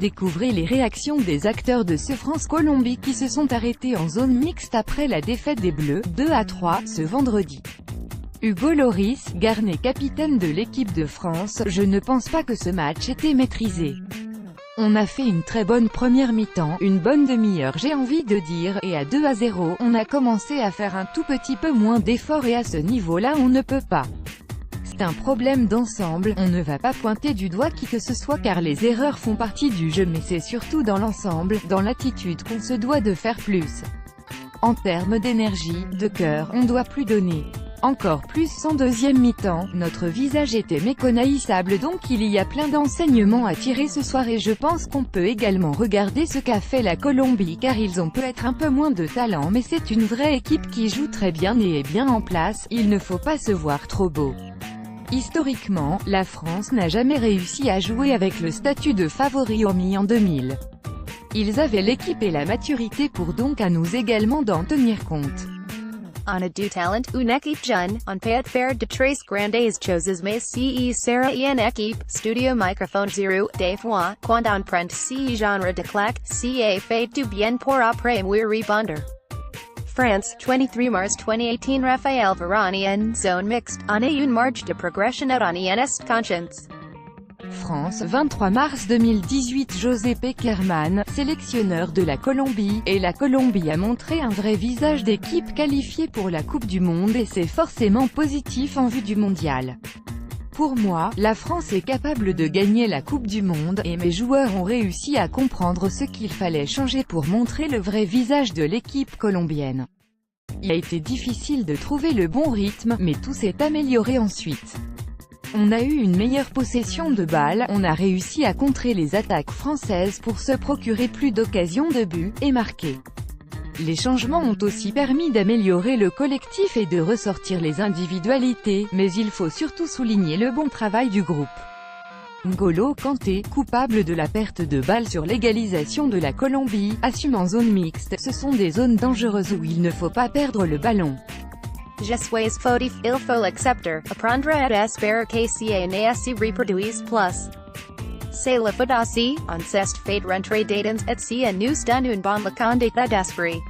Découvrez les réactions des acteurs de ce France-Colombie qui se sont arrêtés en zone mixte après la défaite des Bleus, 2-3, ce vendredi. Hugo Lloris, Garnet, capitaine de l'équipe de France: je ne pense pas que ce match était maîtrisé. On a fait une très bonne première mi-temps, une bonne demi-heure j'ai envie de dire, et à 2-0, on a commencé à faire un tout petit peu moins d'efforts et à ce niveau-là on ne peut pas. C'est un problème d'ensemble, on ne va pas pointer du doigt qui que ce soit car les erreurs font partie du jeu mais c'est surtout dans l'ensemble, dans l'attitude qu'on se doit de faire plus. En termes d'énergie, de cœur, on doit plus donner. Encore plus en deuxième mi-temps, notre visage était méconnaissable donc il y a plein d'enseignements à tirer ce soir et je pense qu'on peut également regarder ce qu'a fait la Colombie car ils ont peut-être un peu moins de talent mais c'est une vraie équipe qui joue très bien et est bien en place, il ne faut pas se voir trop beau. Historiquement, la France n'a jamais réussi à jouer avec le statut de favori hormis en 2000. Ils avaient l'équipe et la maturité pour donc à nous également d'en tenir compte. On a du talent, une équipe jeune, on peut faire de très grandes choses mais si sera une équipe, studio microphone zéro, des fois, quand on prend ce genre de claque, si fait du bien pour après we rebonder. France, 23 mars 2018 Raphaël Varane en zone mixte, on a une marge de progression out on est conscience. France, 23 mars 2018 José Pekerman, sélectionneur de la Colombie, et la Colombie a montré un vrai visage d'équipe qualifiée pour la Coupe du Monde et c'est forcément positif en vue du mondial. Pour moi, la France est capable de gagner la Coupe du Monde, et mes joueurs ont réussi à comprendre ce qu'il fallait changer pour montrer le vrai visage de l'équipe colombienne. Il a été difficile de trouver le bon rythme, mais tout s'est amélioré ensuite. On a eu une meilleure possession de balles, on a réussi à contrer les attaques françaises pour se procurer plus d'occasions de but, et marquer. Les changements ont aussi permis d'améliorer le collectif et de ressortir les individualités, mais il faut surtout souligner le bon travail du groupe. N'Golo Kanté, coupable de la perte de balle sur l'égalisation de la Colombie, assume en zone mixte, ce sont des zones dangereuses où il ne faut pas perdre le ballon. Je suis fautif, il faut l'accepter, apprendre à espérer que ça ne se reproduise plus. C'est la foot aussi, on s'est fait rentrer dedans et si nous donne une bonne leçon d'état d'esprit.